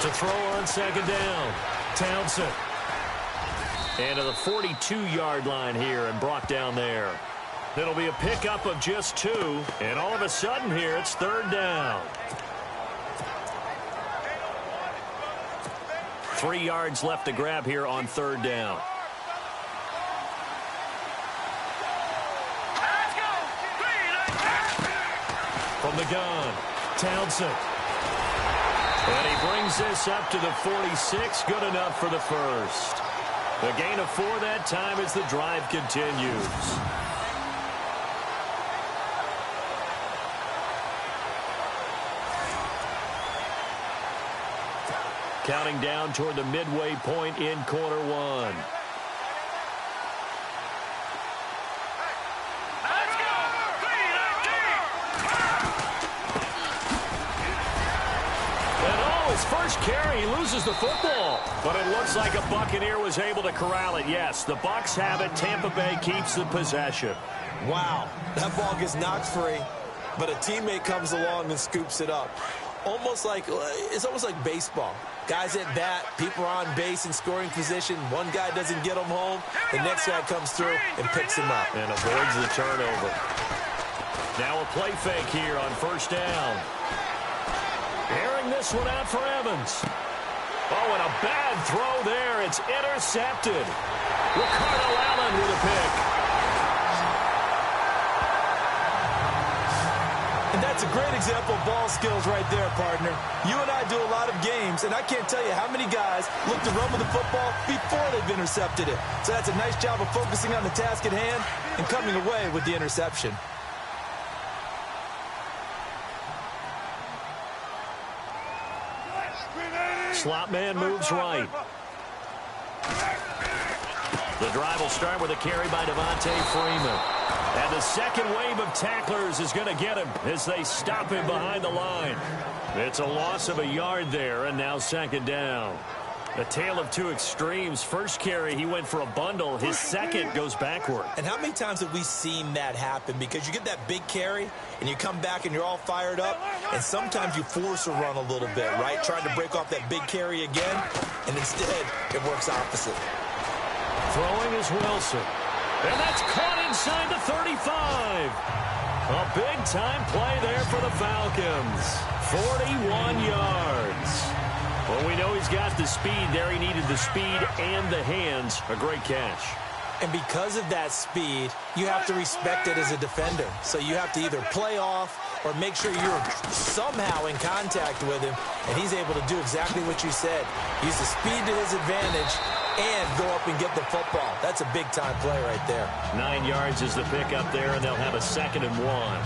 To throw on second down, Townsend. And to the 42-yard line here and brought down there. It'll be a pickup of just 2, and all of a sudden here it's third down. 3 yards left to grab here on third down. From the gun, Townsend. And he brings this up to the 46. Good enough for the first. A gain of 4 that time as the drive continues. Counting down toward the midway point in quarter 1. First carry, he loses the football. But it looks like a Buccaneer was able to corral it. Yes, the Bucs have it. Tampa Bay keeps the possession. Wow, that ball gets knocked free, but a teammate comes along and scoops it up. It's almost like baseball. Guys at bat, people are on base in scoring position. One guy doesn't get him home. The next guy comes through and picks him up. And avoids the turnover. Now a play fake here on first down. Airing this one out for Evans. Oh, and a bad throw there. It's intercepted. Ricardo Allen with a pick. And that's a great example of ball skills right there, partner. You and I do a lot of games, and I can't tell you how many guys look to run with the football before they've intercepted it. So that's a nice job of focusing on the task at hand and coming away with the interception. Slot man moves right. The drive will start with a carry by Devontae Freeman. And the second wave of tacklers is going to get him as they stop him behind the line. It's a loss of a yard there, and now second down. A tale of two extremes. First carry, he went for a bundle. His second goes backward. And how many times have we seen that happen? Because you get that big carry, and you come back and you're all fired up, and sometimes you force a run a little bit, right? Trying to break off that big carry again, and instead it works opposite. Throwing is Wilson. And that's caught inside the 35. A big-time play there for the Falcons. 41 yards. Well, we know he's got the speed there. He needed the speed and the hands. A great catch. And because of that speed, you have to respect it as a defender. So you have to either play off or make sure you're somehow in contact with him. And he's able to do exactly what you said. Use the speed to his advantage and go up and get the football. That's a big-time play right there. 9 yards is the pickup there, and they'll have a 2nd and 1.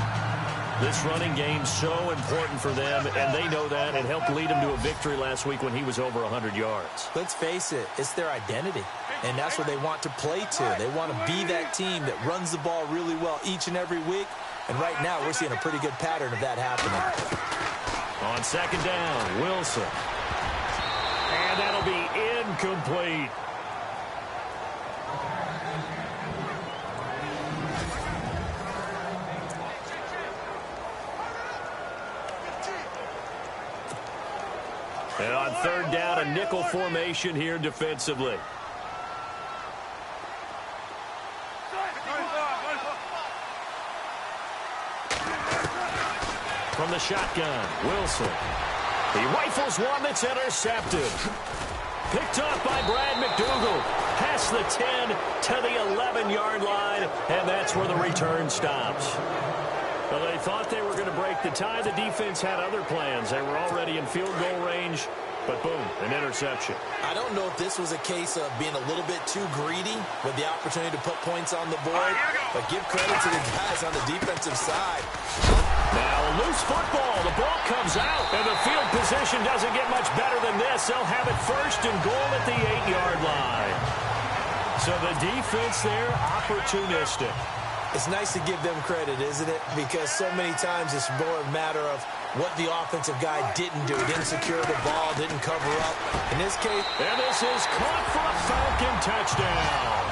This running game's so important for them, and they know that. It helped lead them to a victory last week when he was over 100 yards. Let's face it, it's their identity, and that's what they want to play to. They want to be that team that runs the ball really well each and every week, and right now we're seeing a pretty good pattern of that happening. On second down, Wilson. And that'll be incomplete. And on third down, a nickel formation here defensively. From the shotgun, Wilson. He rifles one that's intercepted. Picked off by Brad McDougal. Past the 10 to the 11-yard line, and that's where the return stops. Well, they thought they were going to break the tie. The defense had other plans. They were already in field goal range, but boom, an interception. I don't know if this was a case of being a little bit too greedy with the opportunity to put points on the board, but give credit to the guys on the defensive side. Now a loose football. The ball comes out, and the field position doesn't get much better than this. They'll have it first and goal at the 8-yard line. So the defense there, opportunistic. It's nice to give them credit, isn't it? Because so many times it's more a matter of what the offensive guy didn't do. Didn't secure the ball, didn't cover up. In this case... And this is caught for a Falcon touchdown.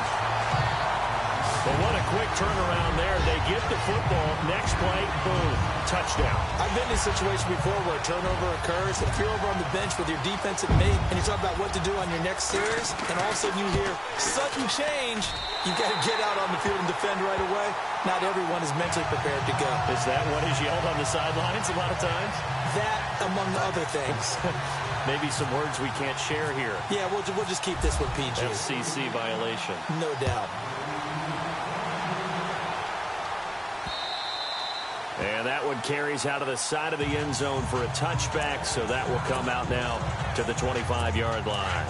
But what a quick quick turnaround there. They get the football. Next play, boom, touchdown. I've been in a situation before where a turnover occurs. If you're over on the bench with your defensive mate and you talk about what to do on your next series, and all of a sudden you hear sudden change, you got to get out on the field and defend right away. Not everyone is mentally prepared to go. Is that what is yelled on the sidelines a lot of times? That, among other things. Maybe some words we can't share here. Yeah, we'll just keep this one PG. FCC violation. No doubt. And that one carries out of the side of the end zone for a touchback, so that will come out now to the 25-yard line.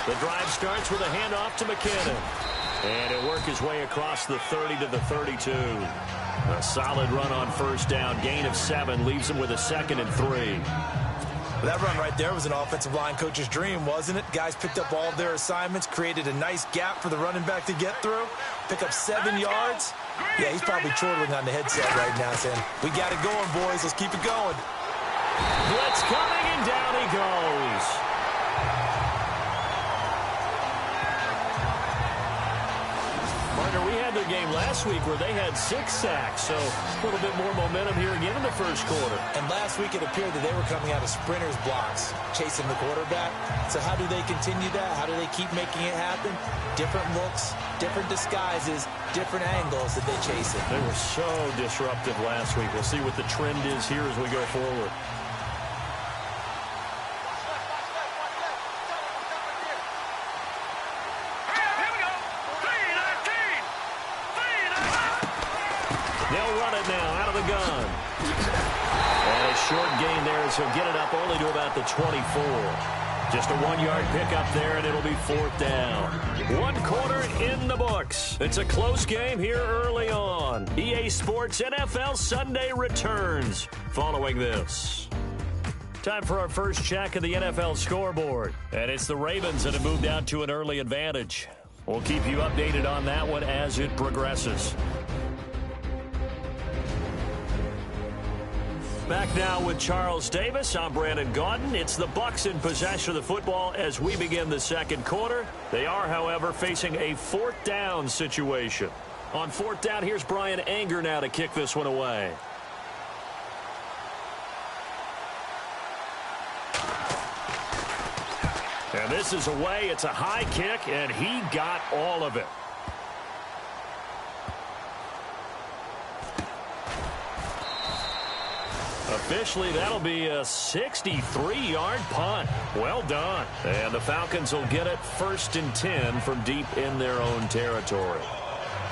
The drive starts with a handoff to McKinnon. And he'll work his way across the 30 to the 32. A solid run on first down. Gain of 7 leaves him with a 2nd and 3. That run right there was an offensive line coach's dream, wasn't it? Guys picked up all of their assignments, created a nice gap for the running back to get through, pick up 7 yards. Yeah, he's probably chortling on the headset right now saying, we got it going, boys. Let's keep it going. Blitz coming, and down he goes. Partner, we had their game last week where they had 6 sacks, so a little bit more momentum here again in the first quarter. And last week it appeared that they were coming out of sprinters blocks, chasing the quarterback. So how do they continue that? How do they keep making it happen? Different looks, different disguises, different angles that they chase it. They were so disruptive last week. We'll see what the trend is here as we go forward. They'll run it now out of the gun. And a short gain there as he'll get it up only to about the 24. Just a 1-yard pickup there, and it'll be 4th down. 1 quarter in the books. It's a close game here early on. EA Sports NFL Sunday returns following this. Time for our first check of the NFL scoreboard. And it's the Ravens that have moved out to an early advantage. We'll keep you updated on that one as it progresses. Back now with Charles Davis. I'm Brandon Gaudin. It's the Bucs in possession of the football as we begin the second quarter. They are, however, facing a 4th down situation. On 4th down, here's Brian Anger now to kick this one away. And this is away. It's a high kick, and he got all of it. Officially, that'll be a 63-yard punt. Well done. And the Falcons will get it 1st and 10 from deep in their own territory.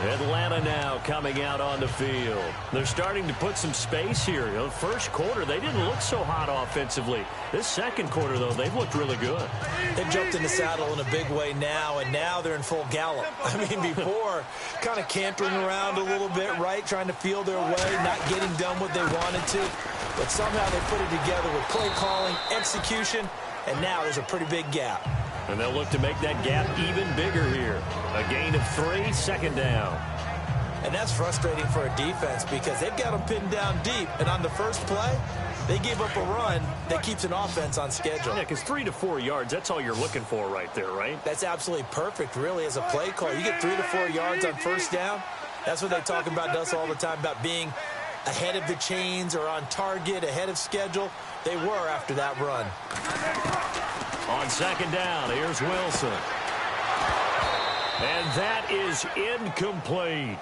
Atlanta now coming out on the field. They're starting to put some space here. You know, first quarter, they didn't look so hot offensively. This second quarter, though, they've looked really good. They've jumped in the saddle in a big way now, and now they're in full gallop. I mean, before, kind of cantering around a little bit, right, trying to feel their way, not getting done what they wanted to. But somehow they put it together with play calling, execution, and now there's a pretty big gap. And they'll look to make that gap even bigger here. A gain of 3, 2nd down. And that's frustrating for a defense because they've got them pinned down deep. And on the first play, they gave up a run that keeps an offense on schedule. Yeah, because 3 to 4 yards, that's all you're looking for right there, right? That's absolutely perfect, really, as a play call. You get 3 to 4 yards on first down. That's what they talk about us all the time, about being ahead of the chains or on target, ahead of schedule. They were after that run. On 2nd down, here's Wilson. And that is incomplete.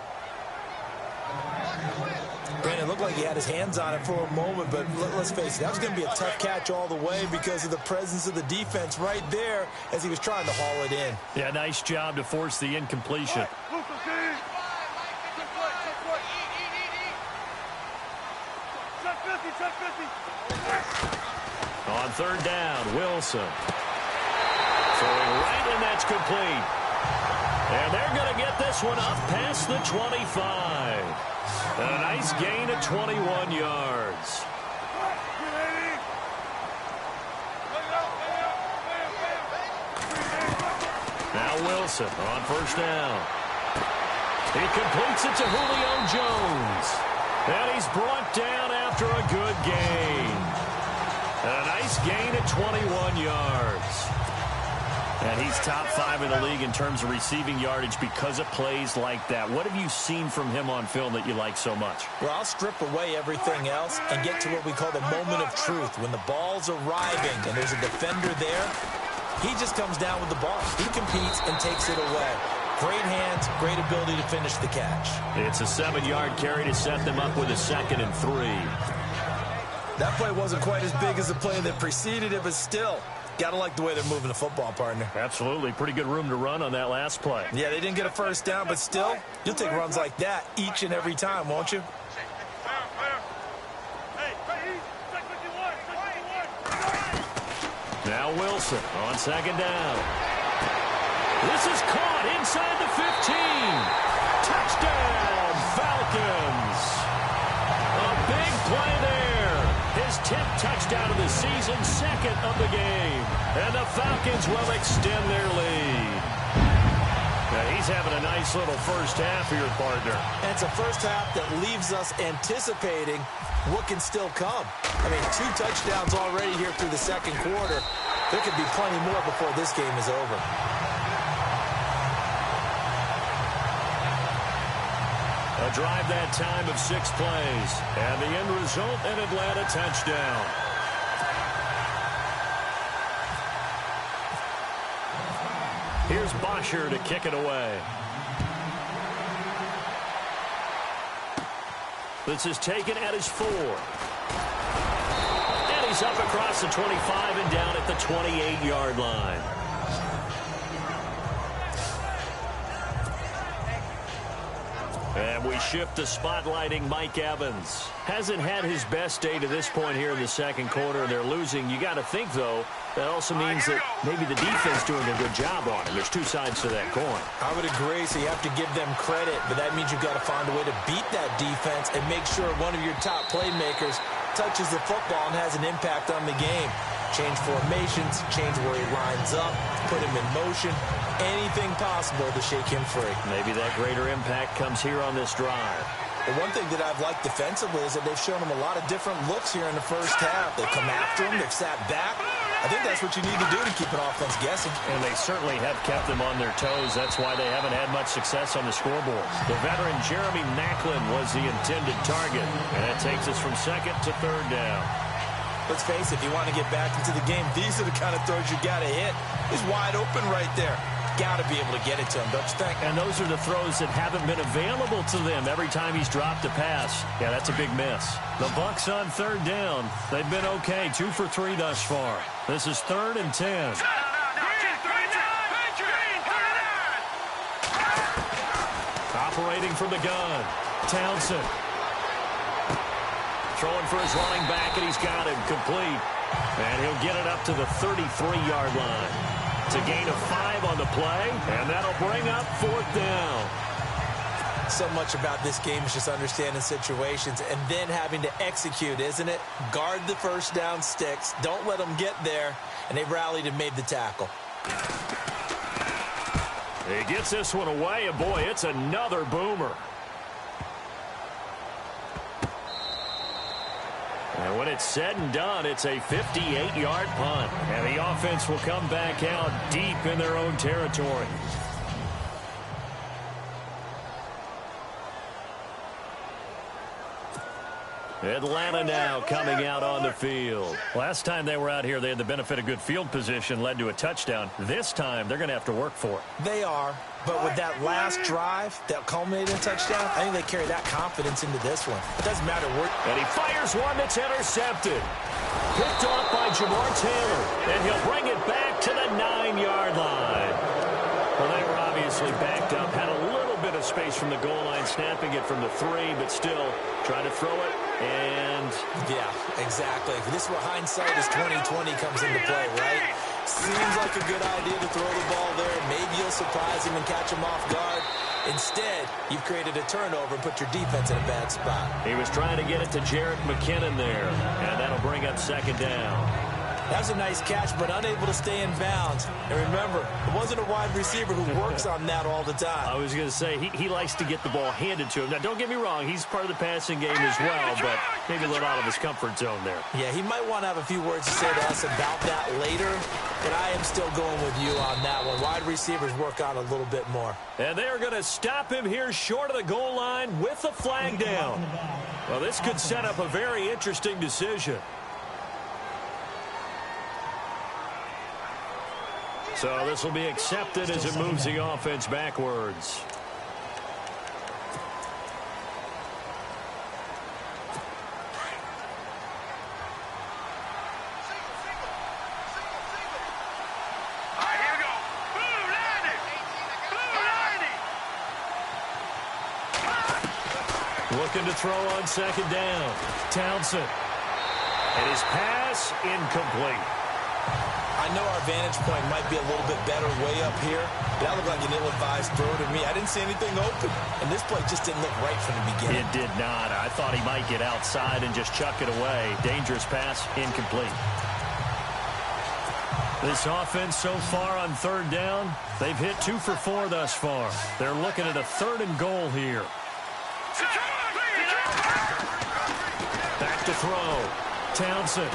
Brandon, it looked like he had his hands on it for a moment, but let's face it, that was going to be a tough catch all the way because of the presence of the defense right there as he was trying to haul it in. Yeah, nice job to force the incompletion. On 3rd down, Wilson. Throwing right, and that's complete. And they're going to get this one up past the 25. A nice gain of 21 yards. Now Wilson on 1st down. He completes it to Julio Jones. And he's brought down after after a good gain. And a nice gain at 21 yards. And he's top 5 in the league in terms of receiving yardage because of plays like that. What have you seen from him on film that you like so much? Well, I'll strip away everything else and get to what we call the moment of truth. When the ball's arriving and there's a defender there, he just comes down with the ball. He competes and takes it away. Great hands, great ability to finish the catch. It's a 7-yard carry to set them up with a 2nd and 3. That play wasn't quite as big as the play that preceded it, but still, gotta like the way they're moving the football, partner. Absolutely. Pretty good room to run on that last play. Yeah, they didn't get a first down, but still, you'll take runs like that each and every time, won't you? Now Wilson on 2nd down. This is caught inside the 15. Touchdown, Falcons. A big play there. His 10th touchdown of the season, 2nd of the game. And the Falcons will extend their lead. Now he's having a nice little first half here, partner. And it's a first half that leaves us anticipating what can still come. I mean, 2 touchdowns already here through the 2nd quarter. There could be plenty more before this game is over. A drive that time of 6 plays. And the end result, an Atlanta touchdown. Here's Bosher to kick it away. This is taken at his 4. And he's up across the 25 and down at the 28-yard line. And we shift to spotlighting Mike Evans. Hasn't had his best day to this point here in the 2nd quarter. They're losing. You got to think, though, that also means that maybe the defense doing a good job on him. There's 2 sides to that coin. I would agree, so you have to give them credit, but that means you've got to find a way to beat that defense and make sure one of your top playmakers touches the football and has an impact on the game. Change formations, change where he lines up, put him in motion, anything possible to shake him free. Maybe that greater impact comes here on this drive. The one thing that I've liked defensively is that they've shown him a lot of different looks here in the first half. They've come after him, they've sat back. I think that's what you need to do to keep an offense guessing. And they certainly have kept them on their toes. That's why they haven't had much success on the scoreboard. The veteran Jeremy Maclin was the intended target. And that takes us from 2nd to 3rd down. Let's face it, if you want to get back into the game, these are the kind of throws you got to hit. He's wide open right there. Got to be able to get it to him, don't you think? And those are the throws that haven't been available to them every time he's dropped a pass. Yeah, that's a big miss. The Bucs on 3rd down. They've been okay, 2 for 3 thus far. This is 3rd and 10. Operating from the gun, Townsend. Throwing for his running back, and he's got him complete. And he'll get it up to the 33-yard line. It's a gain of 5 on the play, and that'll bring up 4th down. So much about this game is just understanding situations and then having to execute, isn't it? Guard the first down sticks. Don't let them get there. And they rallied and made the tackle. He gets this one away, and boy, it's another boomer. And when it's said and done, it's a 58-yard punt. And the offense will come back out deep in their own territory. Atlanta now coming out on the field. Last time they were out here, they had the benefit of good field position, led to a touchdown. This time, they're going to have to work for it. They are, but with that last drive that culminated in a touchdown, I think they carry that confidence into this one. It doesn't matter where. And he fires one that's intercepted. Picked off by Jamar Taylor, and he'll bring it back to the 9-yard line. Well, they were obviously backed up, had a little bit of space from the goal line, snapping it from the 3, but still trying to throw it. And yeah, exactly. This is where hindsight is 20/20 comes into play, right? Seems like a good idea to throw the ball there. Maybe you'll surprise him and catch him off guard. Instead, you've created a turnover and put your defense in a bad spot. He was trying to get it to Jerick McKinnon there, and that'll bring up 2nd down. That was a nice catch, but unable to stay in bounds. And remember, it wasn't a wide receiver who works on that all the time. I was going to say, he likes to get the ball handed to him. Now, don't get me wrong, he's part of the passing game as well, but maybe a little out of his comfort zone there. Yeah, he might want to have a few words to say to us about that later, but I am still going with you on that one. Wide receivers work on a little bit more. And they're going to stop him here short of the goal line with the flag down. Well, this could set up a very interesting decision. So this will be accepted as it moves the offense backwards. Looking to throw on second down. Townsend. And his pass incomplete. I know our vantage point might be a little bit better way up here, but that looked like an ill-advised throw to me. I didn't see anything open, and this play just didn't look right from the beginning. It did not. I thought he might get outside and just chuck it away. Dangerous pass, incomplete. This offense so far on third down, they've hit 2 for 4 thus far. They're looking at a 3rd and goal here. Back to throw. Townsend.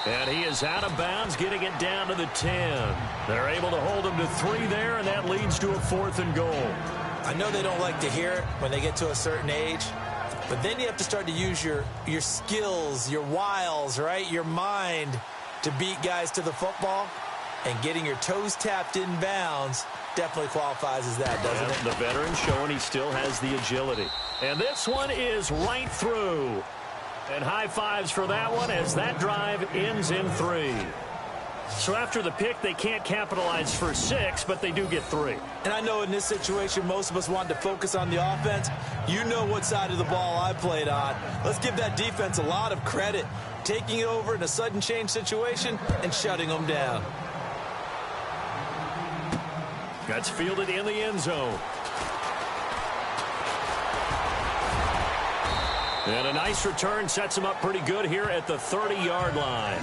And he is out of bounds, getting it down to the 10. They're able to hold him to 3 there, and that leads to a 4th and goal. I know they don't like to hear it when they get to a certain age, but then you have to start to use your skills, your wiles, right, your mind to beat guys to the football. And getting your toes tapped in bounds definitely qualifies as that, doesn't it? The veteran showing he still has the agility. And this one is right through. And high fives for that one as that drive ends in 3. So after the pick, they can't capitalize for 6, but they do get 3. And I know in this situation, most of us wanted to focus on the offense. You know what side of the ball I played on. Let's give that defense a lot of credit. Taking it over in a sudden change situation and shutting them down. That's fielded in the end zone. And a nice return sets him up pretty good here at the 30-yard line.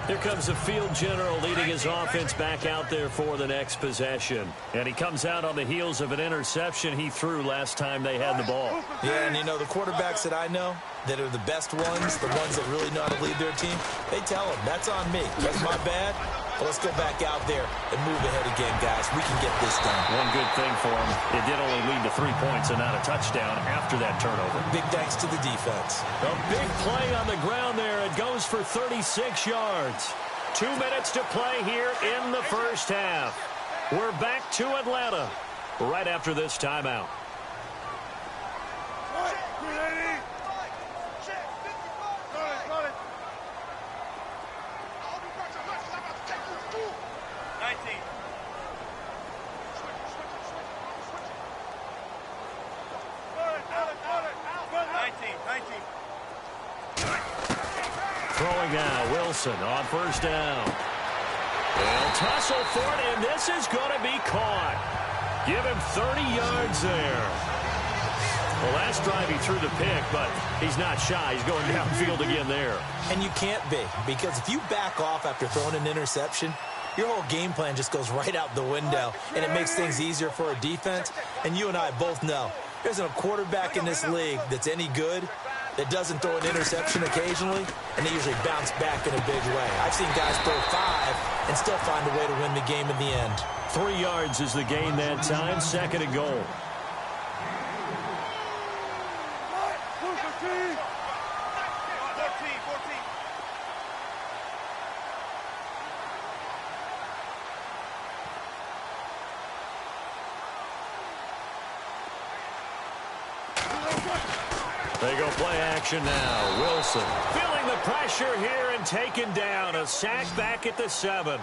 Here comes the field general leading his offense back out there for the next possession. And he comes out on the heels of an interception he threw last time they had the ball. Yeah, and you know, the quarterbacks that I know that are the best ones, the ones that really know how to lead their team, they tell them, that's on me. That's my bad. But let's go back out there and move ahead again, guys. We can get this done. One good thing for him, it did only lead to 3 points and not a touchdown after that turnover. Big thanks to the defense. A big play on the ground there. It goes for 36 yards. 2 minutes to play here in the first half. We're back to Atlanta right after this timeout. Throwing now, Wilson on first down. They'll tussle for it, and this is going to be caught. Give him 30 yards there. The last drive he threw the pick, but he's not shy. He's going downfield again there. And you can't be, because if you back off after throwing an interception, your whole game plan just goes right out the window, and it makes things easier for a defense. And you and I both know there's a quarterback in this league that's any good that doesn't throw an interception occasionally, and they usually bounce back in a big way. I've seen guys throw 5 and still find a way to win the game in the end. 3 yards is the gain that time, 2nd and goal. They go play action now. Wilson feeling the pressure here and taken down. A sack back at the 7.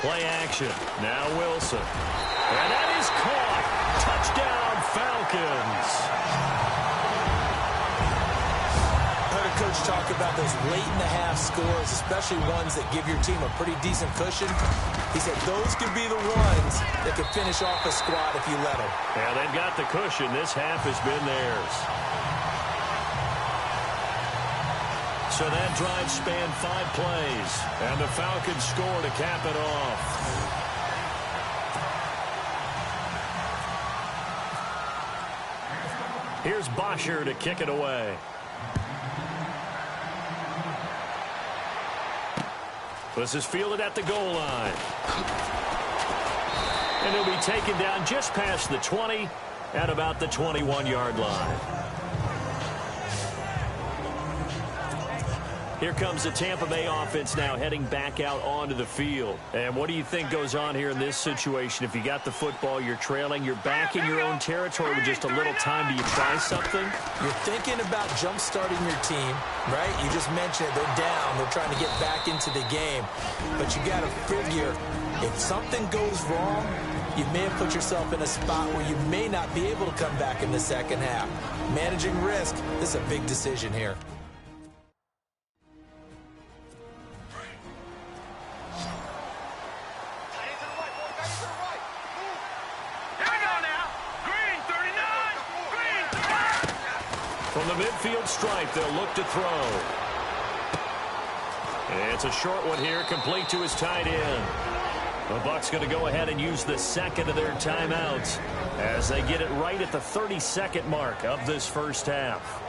Play action. Now Wilson. And that is caught. Touchdown, Falcons. coach talk about those late-in-the-half scores, especially ones that give your team a pretty decent cushion. He said those could be the ones that could finish off a squad if you let them. Yeah, they've got the cushion. This half has been theirs. So that drive spanned 5 plays, and the Falcons score to cap it off. Here's Bosher to kick it away. This is fielded at the goal line. And he'll be taken down just past the 20 at about the 21-yard line. Here comes the Tampa Bay offense now heading back out onto the field. And what do you think goes on here in this situation? If you got the football, you're trailing, you're back in your own territory with just a little time. Do you try something? You're thinking about jump-starting your team, right? You just mentioned it. They're down. They're trying to get back into the game. But you got to figure, if something goes wrong, you may have put yourself in a spot where you may not be able to come back in the second half. Managing risk, this is a big decision here. From the midfield stripe, they'll look to throw. And it's a short one here, complete to his tight end. The Bucs going to go ahead and use the second of their timeouts as they get it right at the 32nd mark of this first half.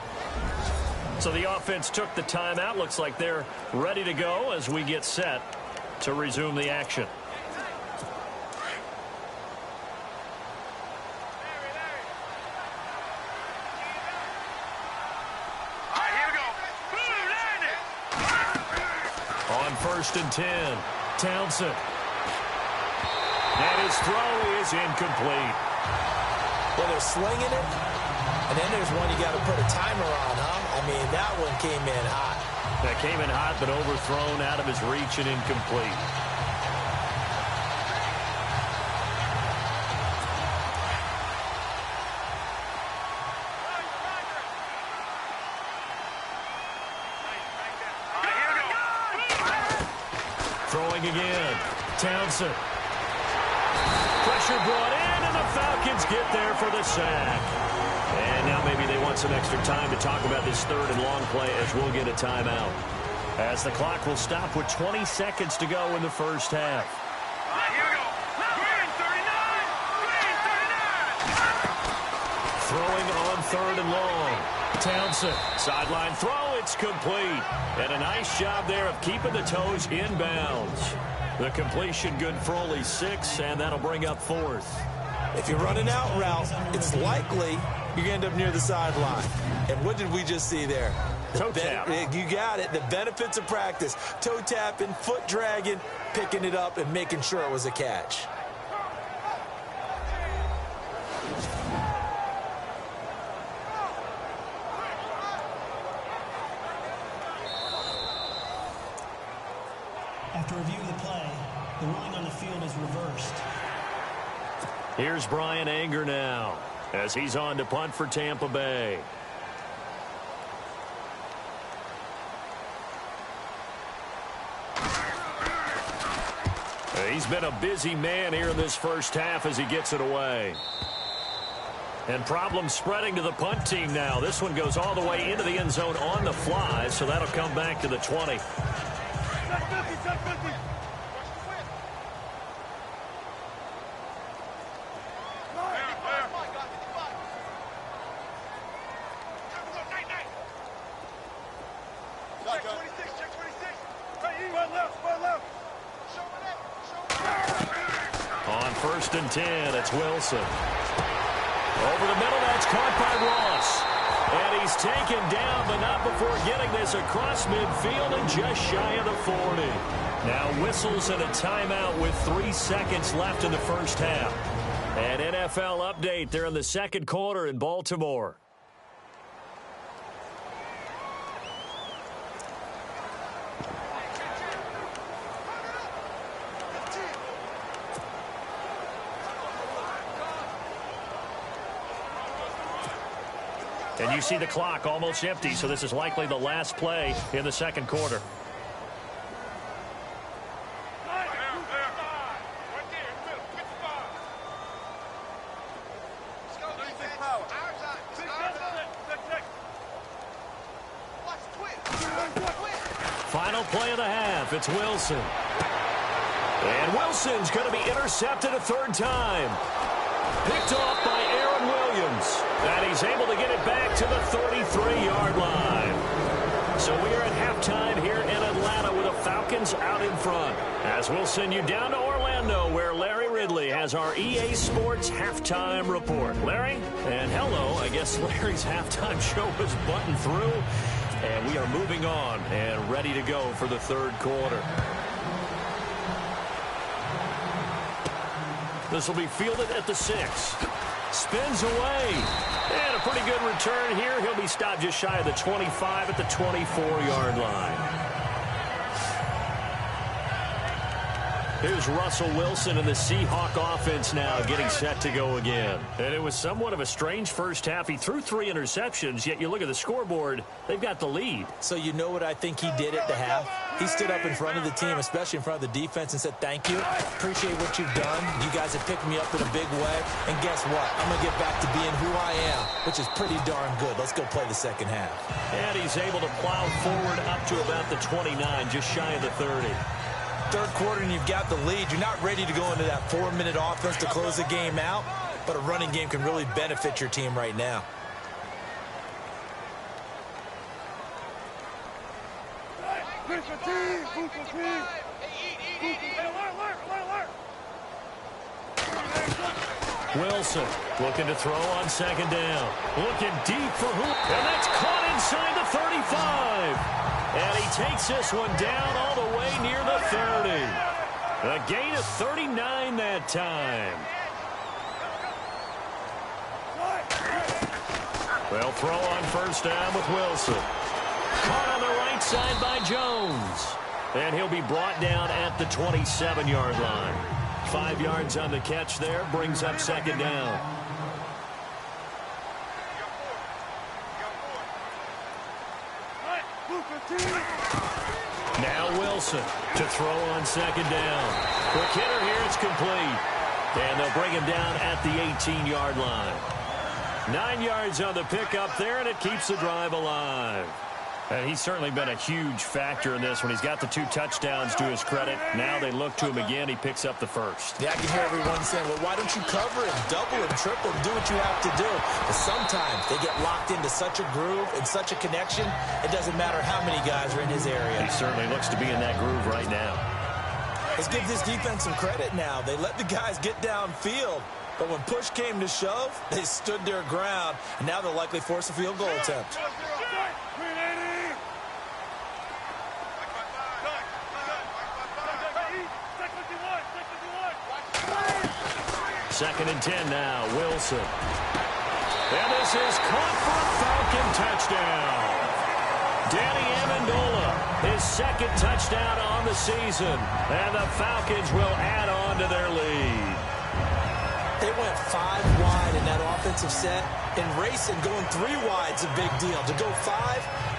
So the offense took the timeout. Looks like they're ready to go as we get set to resume the action. First and 10. Townsend. And his throw is incomplete. Well, they're slinging it, and then there's one you got to put a timer on, huh? I mean, that one came in hot. That came in hot, but overthrown out of his reach and incomplete. Throwing again. Townsend. Pressure brought in, and the Falcons get there for the sack. And now maybe they want some extra time to talk about this third and long play as we'll get a timeout. As the clock will stop with 20 seconds to go in the first half. Here we go. Green 39. Throwing on third and long. Townsend. Sideline throw. It's complete. And a nice job there of keeping the toes inbounds. The completion good for only 6, and that'll bring up fourth. If you're running out route, it's likely you're going to end up near the sideline. And what did we just see there? Toe tap. You got it. The benefits of practice. Toe tapping, foot dragging, picking it up, and making sure it was a catch. After review of the play, the ruling on the field is reversed. Here's Brian Anger now as he's on to punt for Tampa Bay. He's been a busy man here in this first half as he gets it away. And problems spreading to the punt team now. This one goes all the way into the end zone on the fly, so that'll come back to the 20. On first and 10, it's Wilson. Over the middle, that's caught by Ross. And he's taken down, but not before getting this across midfield and just shy of the 40. Now whistles and a timeout with 3 seconds left in the first half. An NFL update there in the second quarter in Baltimore. And you see the clock almost empty, so this is likely the last play in the second quarter. Final play of the half. It's Wilson. And Wilson's going to be intercepted a third time. Picked off by Aaron Williams. And he's able to get it back to the 33-yard line. So we are at halftime here in Atlanta with the Falcons out in front. As we'll send you down to Orlando, where Larry Ridley has our EA Sports halftime report. Larry, and hello. I guess Larry's halftime show is buttoned through. And we are moving on and ready to go for the third quarter. This will be fielded at the 6. Spins away. And a pretty good return here. He'll be stopped just shy of the 25 at the 24-yard line. Here's Russell Wilson and the Seahawk offense now getting set to go again. And it was somewhat of a strange first half. He threw 3 interceptions, yet you look at the scoreboard, they've got the lead. So you know what I think he did at the half? He stood up in front of the team, especially in front of the defense, and said, thank you. Appreciate what you've done. You guys have picked me up in a big way. And guess what? I'm going to get back to being who I am, which is pretty darn good. Let's go play the second half. And he's able to plow forward up to about the 29, just shy of the 30. Third quarter and you've got the lead. You're not ready to go into that 4-minute offense to close the game out, but a running game can really benefit your team right now. Wilson looking to throw on second down. Looking deep for who? And that's caught inside the 35. And he takes this one down all the way near the 30. A gain of 39 that time. Well, throw on first down with Wilson. Caught on the right side by Jones. And he'll be brought down at the 27-yard line. 5 yards on the catch there, brings up second down. Now Wilson to throw on second down. Quick hitter here, it's complete. And they'll bring him down at the 18-yard line. 9 yards on the pickup there, and it keeps the drive alive. And he's certainly been a huge factor in this when he's got the 2 touchdowns to his credit. Now they look to him again. He picks up the first. Yeah, I can hear everyone saying, well, why don't you cover him, double him, triple him, do what you have to do. But sometimes they get locked into such a groove and such a connection, it doesn't matter how many guys are in his area. He certainly looks to be in that groove right now. Let's give this defense some credit now. They let the guys get downfield. But when push came to shove, they stood their ground, and now they'll likely force a field goal attempt. Second and 10 now, Wilson. And this is caught for a Falcon touchdown. Danny Amendola, his second touchdown on the season. And the Falcons will add on to their lead. They went 5 wide in that offensive set. In racing, going 3 wide's a big deal. To go 5,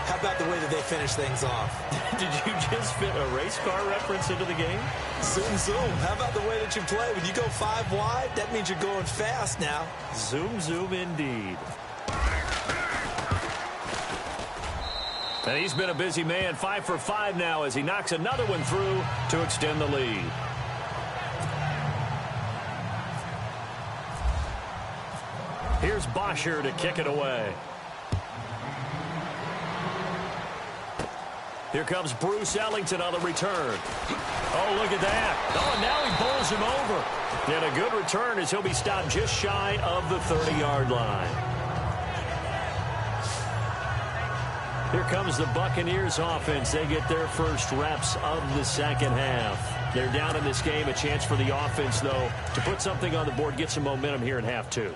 how about the way that they finish things off? Did you just fit a race car reference into the game? Zoom, zoom. How about the way that you play? When you go 5 wide, that means you're going fast now. Zoom, zoom indeed. And he's been a busy man. 5 for 5 now as he knocks another one through to extend the lead. Here's Bosher to kick it away. Here comes Bruce Ellington on the return. Oh, look at that. Oh, and now he bowls him over. And a good return as he'll be stopped just shy of the 30-yard line. Here comes the Buccaneers offense. They get their first reps of the second half. They're down in this game. A chance for the offense, though, to put something on the board, get some momentum here in half 2.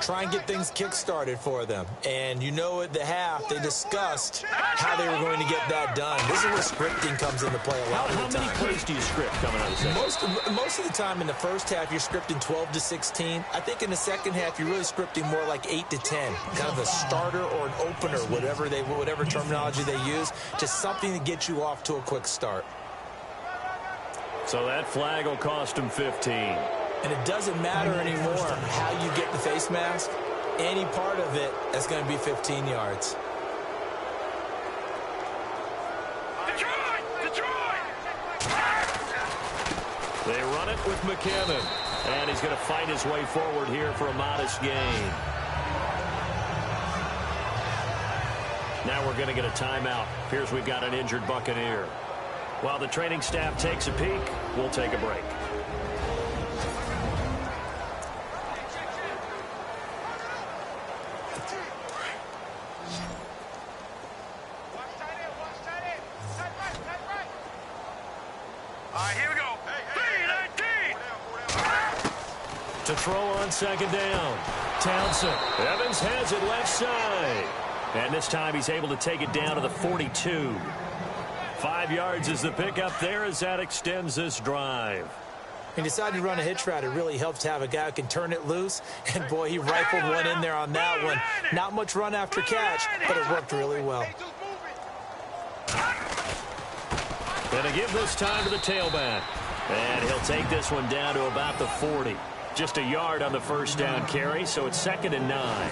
try and get things kick-started for them. And you know at the half, they discussed how they were going to get that done. This is where scripting comes into play a lot of the time. How many plays do you script coming out of the second? Most of the time in the first half, you're scripting 12 to 16. I think in the second half, you're really scripting more like 8 to 10. Kind of a starter or an opener, whatever terminology they use. Just something to get you off to a quick start. So that flag will cost him 15. And it doesn't matter anymore how you get the face mask. Any part of it, that's going to be 15 yards. They run it with McKinnon. And he's going to fight his way forward here for a modest gain. Now we're going to get a timeout. Appears we've got an injured Buccaneer. While the training staff takes a peek, we'll take a break. Here we go. 3-19. To throw on second down. Townsend. Evans has it left side. And this time he's able to take it down to the 42. 5 yards is the pickup there as that extends this drive. He decided to run a hitch route. It really helps to have a guy who can turn it loose. And, boy, he rifled one in there on that one. Not much run after catch, but it worked really well. Going to give this time to the tailback. And he'll take this one down to about the 40. Just a yard on the first down carry, so it's 2nd and 9.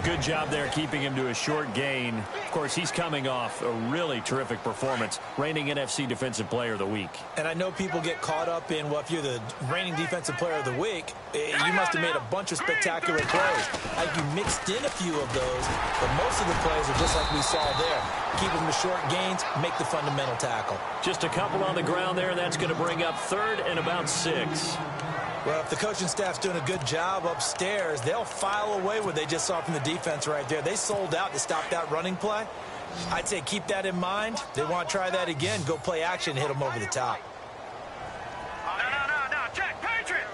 Good job there keeping him to a short gain. Of course, he's coming off a really terrific performance, reigning NFC Defensive Player of the Week. And I know people get caught up in, well, if you're the reigning Defensive Player of the Week, you must have made a bunch of spectacular plays. Like you mixed in a few of those, but most of the plays are just like we saw there. Keep them to short gains, make the fundamental tackle. Just a couple on the ground there, and that's going to bring up 3rd and about 6. Well, if the coaching staff's doing a good job upstairs, they'll file away what they just saw from the defense right there. They sold out to stop that running play. I'd say keep that in mind. They want to try that again. Go play action, hit them over the top. No. Check. Patriot.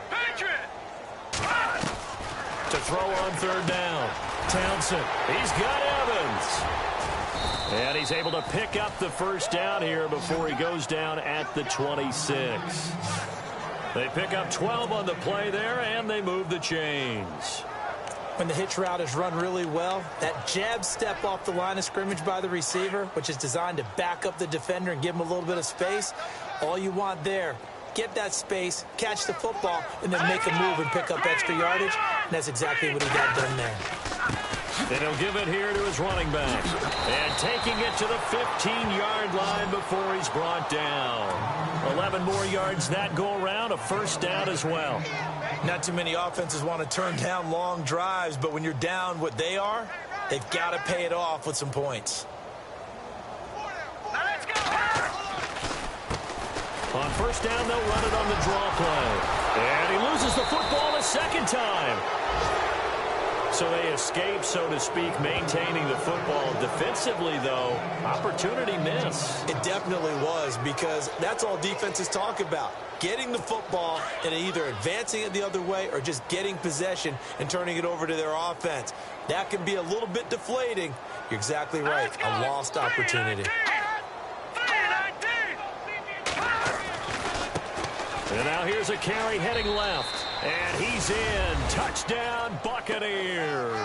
To throw on 3rd down. Townsend. He's got Evans. And he's able to pick up the first down here before he goes down at the 26. They pick up 12 on the play there, and they move the chains. When the hitch route is run really well, that jab step off the line of scrimmage by the receiver, which is designed to back up the defender and give him a little bit of space, all you want there, get that space, catch the football, and then make a move and pick up extra yardage. And that's exactly what he got done there. And he'll give it here to his running back. And taking it to the 15-yard line before he's brought down. 11 more yards that go around, a first down as well. Not too many offenses want to turn down long drives, but when you're down what they are, they've got to pay it off with some points. Now let's go. On first down, they'll run it on the draw play. And he loses the football a second time. So they escape, so to speak, maintaining the football. Defensively, though, opportunity miss. It definitely was, because that's all defenses talk about. Getting the football and either advancing it the other way or just getting possession and turning it over to their offense. That can be a little bit deflating. You're exactly right. A lost opportunity. And now here's a carry heading left. And he's in. Touchdown, Buccaneers.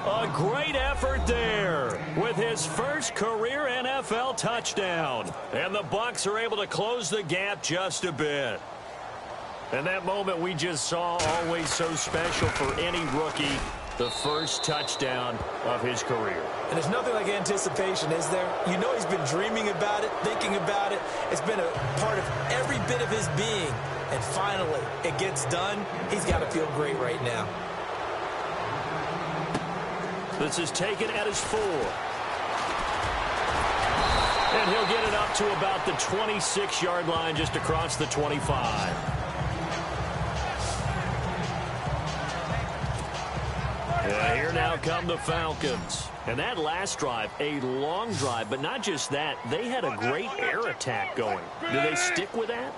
A great effort there with his first career NFL touchdown. And the Bucs are able to close the gap just a bit. And that moment we just saw, always so special for any rookie, the first touchdown of his career. And there's nothing like anticipation, is there? You know he's been dreaming about it, thinking about it. It's been a part of every bit of his being. And finally, it gets done. He's got to feel great right now. This is taken at his 4. And he'll get it up to about the 26-yard line, just across the 25. And here now come the Falcons. And that last drive, a long drive, but not just that. They had a great air attack going. Do they stick with that?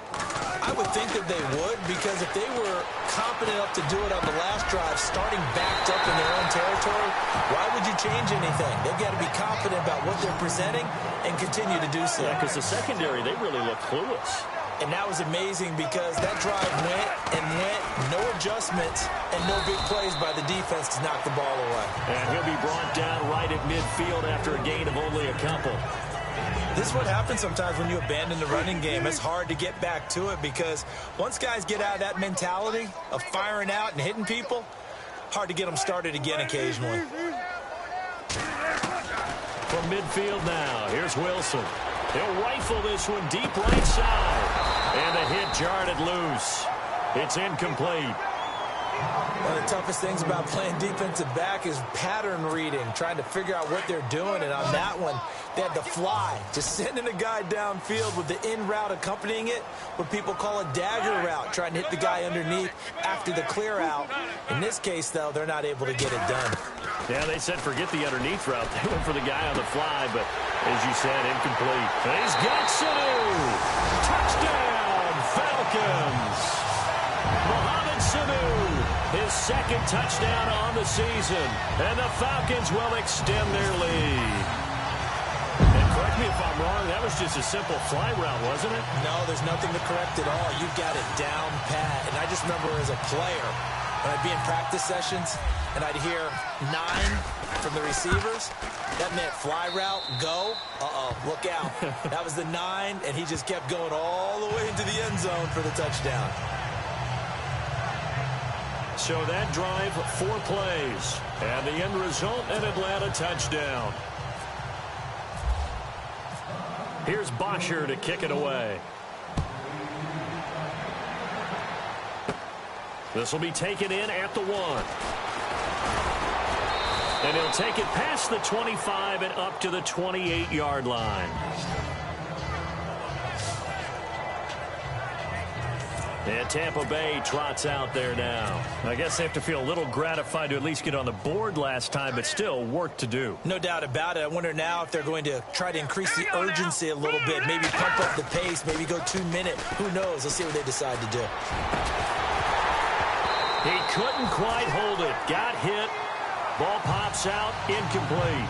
I would think that they would, because if they were competent enough to do it on the last drive, starting backed up in their own territory, why would you change anything? They've got to be confident about what they're presenting and continue to do so. Yeah, because the secondary, they really look clueless. And that was amazing because that drive went and went, no adjustments, and no big plays by the defense to knock the ball away. And he'll be brought down right at midfield after a gain of only a couple. This is what happens sometimes when you abandon the running game. It's hard to get back to it because once guys get out of that mentality of firing out and hitting people, hard to get them started again occasionally. From midfield now, here's Wilson. He'll rifle this one deep right side. And the hit jarred it loose. It's incomplete. One of the toughest things about playing defensive back is pattern reading, trying to figure out what they're doing. And on that one, they had the fly, just sending a guy downfield with the in route accompanying it, what people call a dagger route, trying to hit the guy underneath after the clear out. In this case, though, they're not able to get it done. Yeah, they said forget the underneath route. They went for the guy on the fly, but as you said, incomplete. And he's got Sanu. Touchdown, Falcons. Mohamed Sanu, his second touchdown on the season. And the Falcons will extend their lead. And correct me if I'm wrong, that was just a simple fly route, wasn't it? No, there's nothing to correct at all. You've got it down pat. And I just remember as a player, when I'd be in practice sessions, and I'd hear 9 from the receivers, that meant fly route, go, look out. That was the 9, and he just kept going all the way into the end zone for the touchdown. So that drive, 4 plays, and the end result, an Atlanta touchdown. Here's Bosher to kick it away. This will be taken in at the 1. And he'll take it past the 25 and up to the 28-yard line. And Tampa Bay trots out there now. I guess they have to feel a little gratified to at least get on the board last time, but still work to do. No doubt about it. I wonder now if they're going to try to increase the urgency a little bit, maybe pump up the pace, maybe go 2-minute. Who knows? Let's see what they decide to do. He couldn't quite hold it. Got hit. Ball pops out. Incomplete.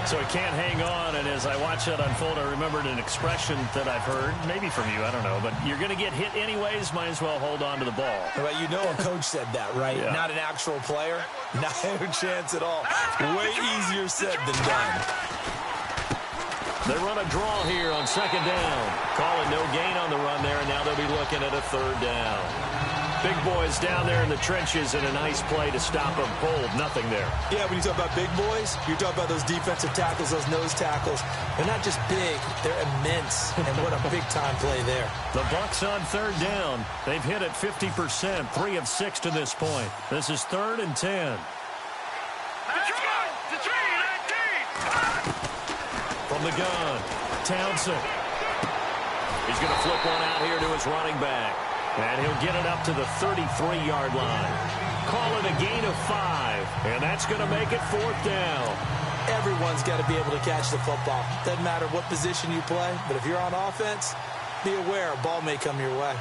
So he can't hang on, and as I watch that unfold, I remembered an expression that I've heard, maybe from you, I don't know, but you're going to get hit anyways, might as well hold on to the ball. Well, you know a coach said that, right? Yeah. Not an actual player. Not a chance at all. Way easier said than done. They run a draw here on second down. Calling no gain on the run there, and now they'll be looking at a third down. Big boys down there in the trenches and a nice play to stop them cold. Nothing there. Yeah, when you talk about big boys, you're talking about those defensive tackles, those nose tackles. They're not just big, they're immense. And what a big-time play there. The Bucs on third down. They've hit it 50%, 3 of 6 to this point. This is 3rd and 10. From the gun, Townsend. He's going to flip one out here to his running back. And he'll get it up to the 33-yard line. Call it a gain of 5. And that's going to make it 4th down. Everyone's got to be able to catch the football. Doesn't matter what position you play, but if you're on offense, be aware a ball may come your way.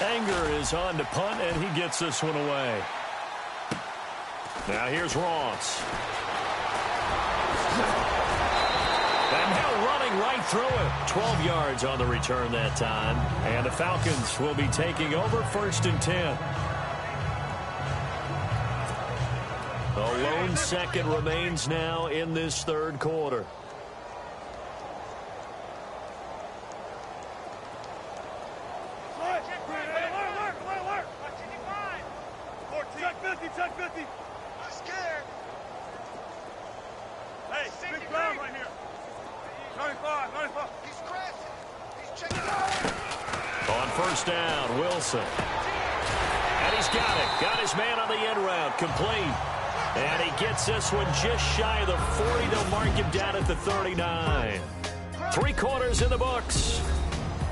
Anger is on to punt, and he gets this one away. Now here's Ross. And now running right through it. 12 yards on the return that time. And the Falcons will be taking over 1st and 10. A lone second remains now in this third quarter. Check 50. I'm scared. Hey, big ground right here. 95. He's crashing. He's checking out. On first down, Wilson. And he's got it. Got his man on the end route. Complete. And he gets this one just shy of the 40. They'll mark him down at the 39. 3 quarters in the books.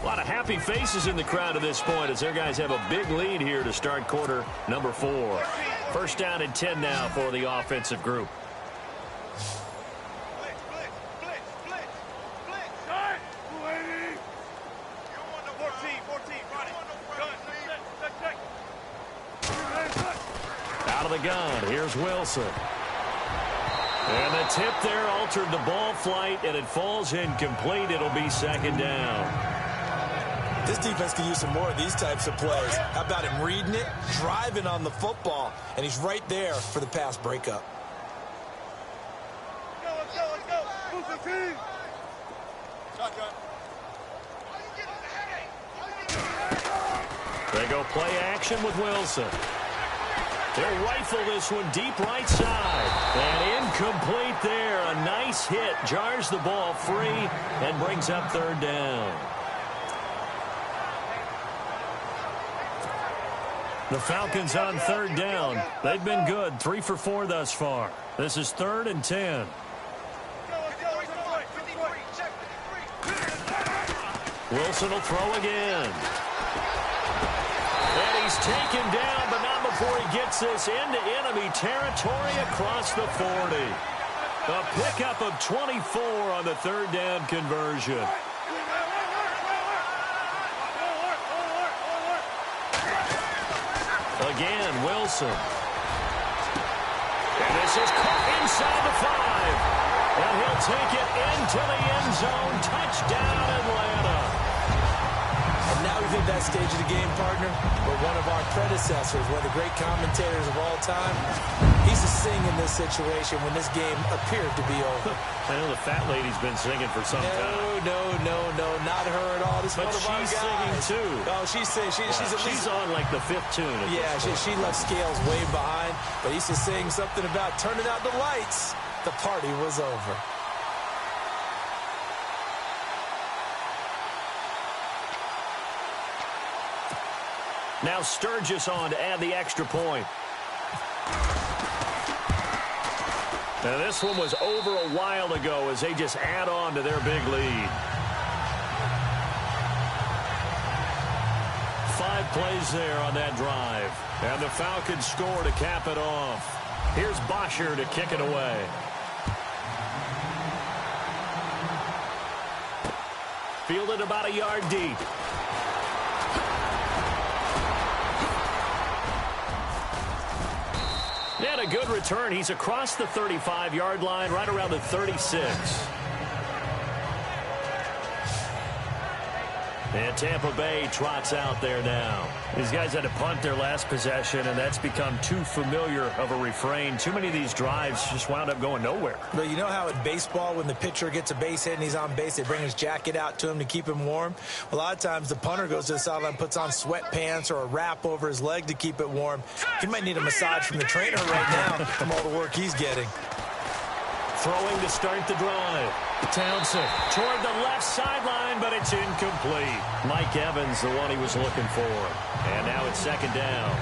A lot of happy faces in the crowd at this point as their guys have a big lead here to start quarter number 4. First down and 10 now for the offensive group. Out of the gun, here's Wilson. And the tip there altered the ball flight, and it falls incomplete. It'll be second down. This defense can use some more of these types of plays. How about him reading it, driving on the football, and he's right there for the pass breakup. Let's go. Move the team. Shotgun. They go play action with Wilson. They'll rifle this one deep right side. And incomplete there. A nice hit. Jars the ball free and brings up third down. The Falcons on third down. They've been good. 3 for 4 thus far. This is 3rd and 10. Wilson will throw again. And he's taken down, but not before he gets this into enemy territory across the 40. A pickup of 24 on the third down conversion. Again, Wilson. And this is caught inside the 5. And he'll take it into the end zone. Touchdown, Atlanta. And now we've hit that stage of the game, partner, where one of our predecessors, one of the great commentators of all time, he's to sing in this situation when this game appeared to be over. I know the fat lady's been singing for some time. No, not her at all. This But one of our she's guys. singing, too. Oh, she's singing. She's on like the 5th tune. Yeah, she left Scales way behind, but he used to sing something about turning out the lights. The party was over. Now Sturgis on to add the extra point. Now this one was over a while ago as they just add on to their big lead. 5 plays there on that drive. And the Falcons score to cap it off. Here's Bosher to kick it away. Fielded about a yard deep. And a good return. He's across the 35-yard line, right around the 36. And Tampa Bay trots out there now. These guys had to punt their last possession, and that's become too familiar of a refrain. Too many of these drives just wound up going nowhere. But you know how in baseball, when the pitcher gets a base hit and he's on base, they bring his jacket out to him to keep him warm? A lot of times the punter goes to the sideline, puts on sweatpants or a wrap over his leg to keep it warm. He might need a massage from the trainer right now from all the work he's getting. Throwing to start the drive. Townsend toward the left sideline, but it's incomplete. Mike Evans, the one he was looking for. And now it's second down.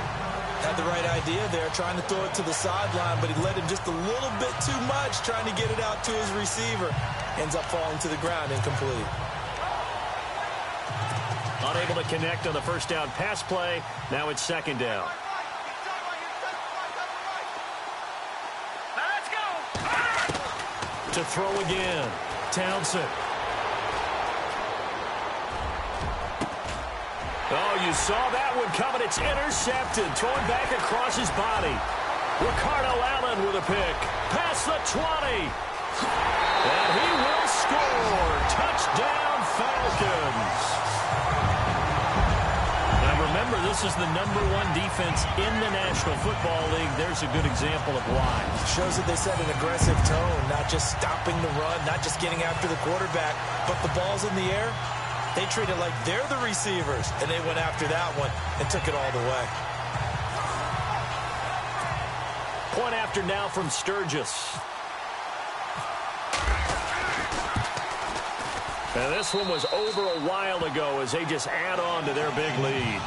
Had the right idea there, trying to throw it to the sideline, but he led him just a little bit too much, trying to get it out to his receiver. Ends up falling to the ground, incomplete. Unable to connect on the first down pass play. Now it's second down. To throw again. Townsend. Oh, you saw that one coming. It's intercepted. Thrown back across his body. Ricardo Allen with a pick. Past the 20. And he will score. Touchdown, Falcons. Now remember, this is the #1 defense in the National Football League. There's a good example of why. Shows that they set an aggressive tone, not just stopping the run, not just getting after the quarterback, but the ball's in the air. They treat it like they're the receivers, and they went after that one and took it all the way. Point after now from Sturgis. And this one was over a while ago as they just add on to their big lead.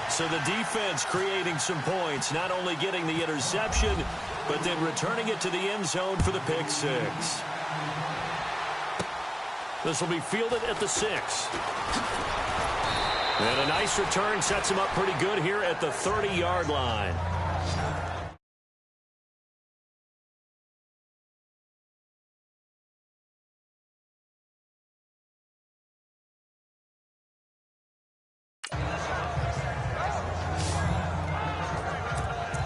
So the defense creating some points, not only getting the interception, but then returning it to the end zone for the pick six. This will be fielded at the 6. And a nice return sets him up pretty good here at the 30-yard line.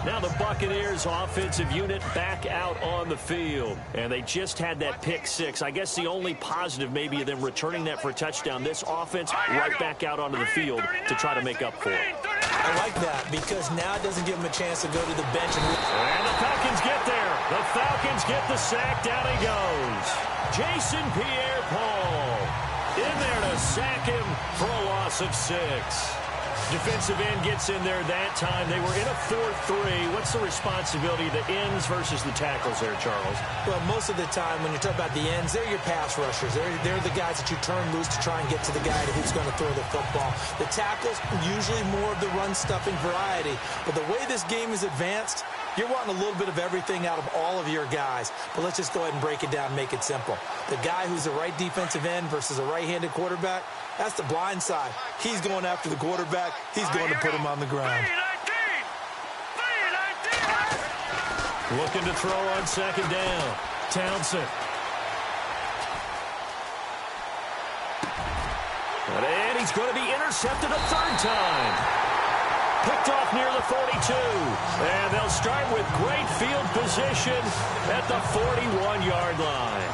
Now the Buccaneers offensive unit back out on the field. And they just had that pick 6. I guess the only positive maybe of them returning that for a touchdown. This offense right back out onto the field to try to make up for it. I like that because now it doesn't give them a chance to go to the bench. And the Falcons get there. The Falcons get the sack. Down he goes. Jason Pierre-Paul in there to sack him for a loss of 6. Defensive end gets in there that time. They were in a 4-3. What's the responsibility of the ends versus the tackles there, Charles? Well, most of the time when you talk about the ends, they're your pass rushers. They're the guys that you turn loose to try and get to the guy who's going to throw the football. The tackles, usually more of the run-stuffing variety. But the way this game is advanced, you're wanting a little bit of everything out of all of your guys. But let's just go ahead and break it down and make it simple. The guy who's the right defensive end versus a right-handed quarterback, that's the blind side. He's going after the quarterback. He's going to put him on the ground. Looking to throw on second down. Townsend. And he's going to be intercepted a third time. Picked off near the 42. And they'll start with great field position at the 41-yard line.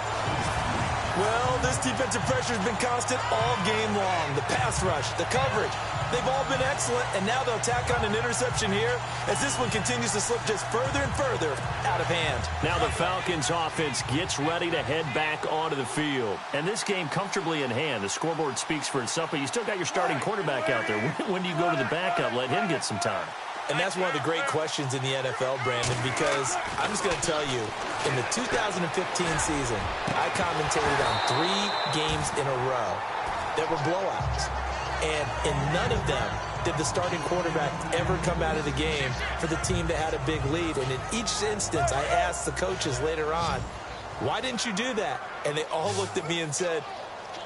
Well, this defensive pressure has been constant all game long. The pass rush, the coverage, they've all been excellent, and now they'll tack on an interception here as this one continues to slip just further and further out of hand. Now the Falcons offense gets ready to head back onto the field. And this game comfortably in hand. The scoreboard speaks for itself, but you still got your starting quarterback out there. When do you go to the backup? Let him get some time. And that's one of the great questions in the NFL, Brandon, because I'm just going to tell you, in the 2015 season, I commentated on 3 games in a row that were blowouts. And in none of them did the starting quarterback ever come out of the game for the team that had a big lead. And in each instance, I asked the coaches later on, why didn't you do that? And they all looked at me and said,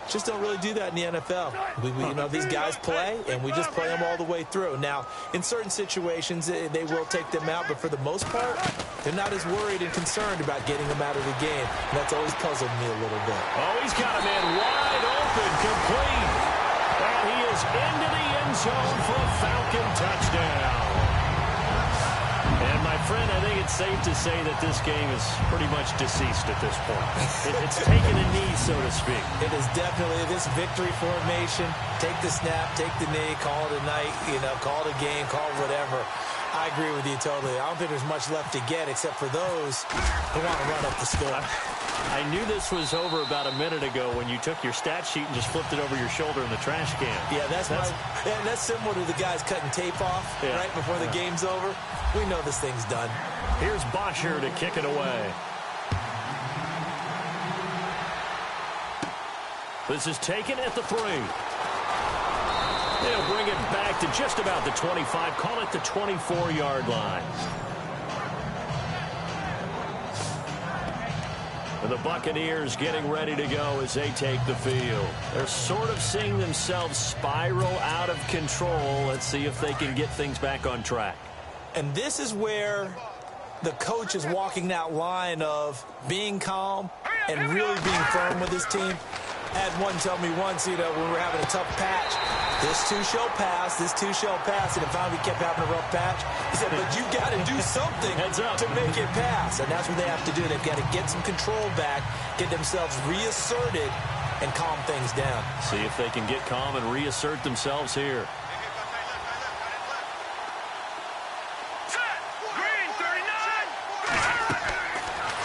just don't really do that in the NFL. You know, these guys play, and we just play them all the way through. Now, in certain situations, they will take them out, but for the most part, they're not as worried and concerned about getting them out of the game. And that's always puzzled me a little bit. Oh, he's got a man wide open, complete. And he is into the end zone for a Falcon touchdown. And, my friend, I think it's safe to say that this game is pretty much deceased at this point. It's taken a knee, so to speak. It is definitely this victory formation. Take the snap, take the knee, call it a night, call it a game, call it whatever. I agree with you totally. I don't think there's much left to get except for those who want to run up the score. I knew this was over about a minute ago when you took your stat sheet and just flipped it over your shoulder in the trash can. Yeah, that's similar to the guys cutting tape off right before the game's over. We know this thing's done. Here's Bosher to kick it away. This is taken at the 3. They'll bring it back to just about the 25. Call it the 24-yard line. And the Buccaneers getting ready to go as they take the field. They're sort of seeing themselves spiral out of control. Let's see if they can get things back on track. And this is where the coach is walking that line of being calm and really being firm with his team. I had one tell me once, when we were having a tough patch, this too shall pass, this too shall pass. And if finally we kept having a rough patch, he said, but you got to do something to make it pass. And that's what they have to do. They've got to get some control back, get themselves reasserted, and calm things down. See if they can get calm and reassert themselves here.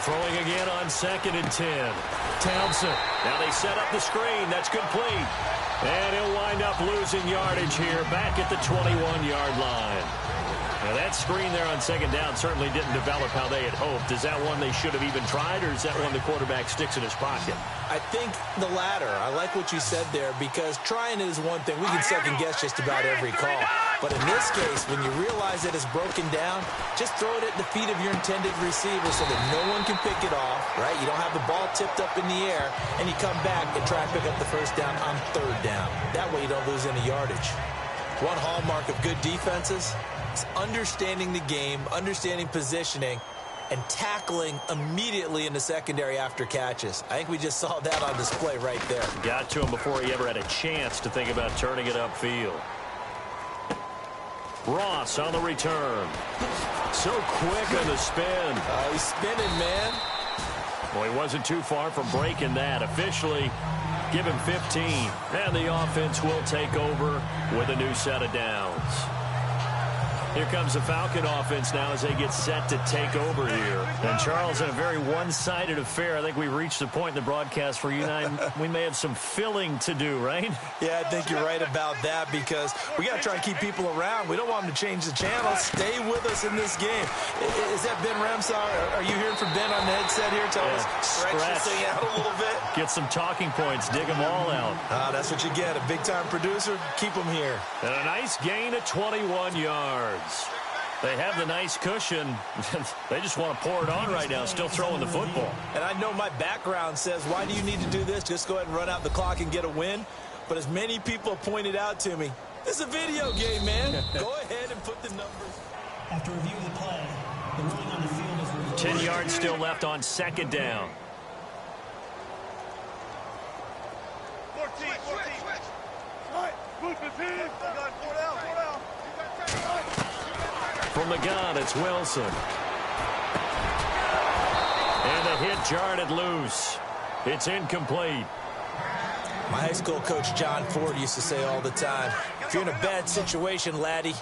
Throwing again on 2nd and 10. Townsend. Now they set up the screen. That's complete. And he'll wind up losing yardage here back at the 21-yard line. Now that screen there on 2nd down certainly didn't develop how they had hoped. Is that one they should have even tried, or is that one the quarterback sticks in his pocket? I think the latter. I like what you said there because trying it is one thing. We can second guess just about every call. But in this case, when you realize that it's broken down, just throw it at the feet of your intended receiver so that no one can pick it off, right? You don't have the ball tipped up in the air, and you come back and try and pick up the first down on third down. That way you don't lose any yardage. One hallmark of good defenses is understanding the game, understanding positioning, and tackling immediately in the secondary after catches. I think we just saw that on display right there. Got to him before he ever had a chance to think about turning it upfield. Ross on the return. So quick on the spin. He's spinning, man. Well, he wasn't too far from breaking that. Officially, give him 15. And the offense will take over with a new set of downs. Here comes the Falcon offense now as they get set to take over here. And, Charles, in a very one-sided affair, I think we reached the point in the broadcast where you and I, we may have some filling to do, right? Yeah, I think you're right about that because we got to try and keep people around. We don't want them to change the channel. Stay with us in this game. Is that Ben Ramsar? Are you hearing from Ben on the headset here? Tell us, stretch this thing out a little bit. Get some talking points. Dig them all out. That's what you get. A big-time producer. Keep them here. And a nice gain of 21 yards. They have the nice cushion. They just want to pour it on right now, still throwing the football. And I know my background says, why do you need to do this? Just go ahead and run out the clock and get a win. But as many people have pointed out to me, this is a video game, man. Go ahead and put the numbers. After review of the play, the ruling on the field is reversed. 10 yards still left on second down. 14. Right. Move the team. Four down. From the gun, it's Wilson. And the hit jarred it loose. It's incomplete. My high school coach, John Ford, used to say all the time, if you're in a bad situation, laddie,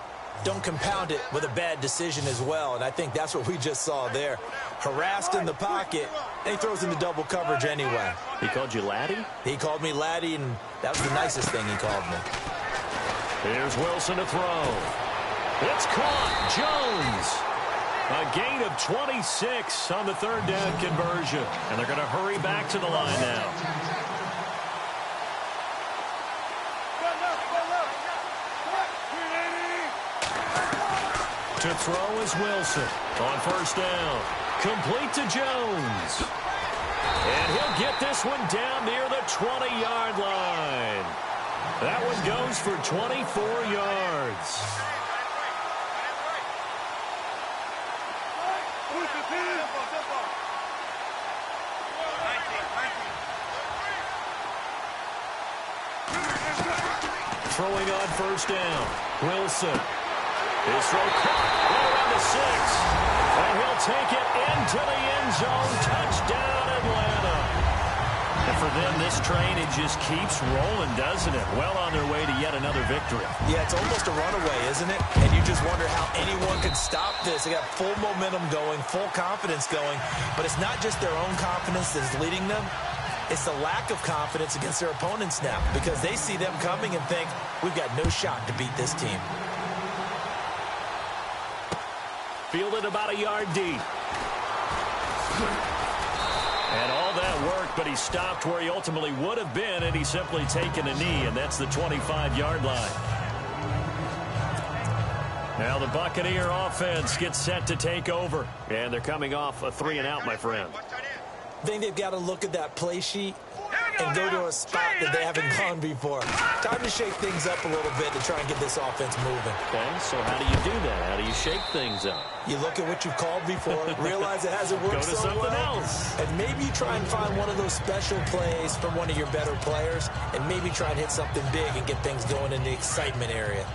don't compound it with a bad decision as well. And I think that's what we just saw there. Harassed in the pocket, and he throws into double coverage anyway. He called you laddie? He called me laddie, and that was the nicest thing he called me. Here's Wilson to throw. It's caught. Jones. A gain of 26 on the third down conversion. And they're going to hurry back to the line now. To throw is Wilson on first down. Complete to Jones. And he'll get this one down near the 20-yard line. That one goes for 24 yards. Throwing on first down. Wilson. His throw caught right around the 6. And he'll take it into the end zone. Touchdown, Atlanta. And for them, this train, it just keeps rolling, doesn't it? Well on their way to yet another victory. Yeah, it's almost a runaway, isn't it? And you just wonder how anyone could stop this. They got full momentum going, full confidence going. But it's not just their own confidence that is leading them. It's the lack of confidence against their opponents now because they see them coming and think, we've got no shot to beat this team. Fielded about a yard deep. And all that work, but he stopped where he ultimately would have been, and he's simply taken a knee, and that's the 25-yard line. Now the Buccaneer offense gets set to take over, and they're coming off a 3-and-out, my friend. I think they've got to look at that play sheet and go to a spot that they haven't gone before. Time to shake things up a little bit to try and get this offense moving. Okay, so how do you do that? How do you shake things up? You look at what you've called before, realize it hasn't worked Go to so something well, else. and maybe try and find one of those special plays from one of your better players, and maybe try and hit something big and get things going in the excitement area.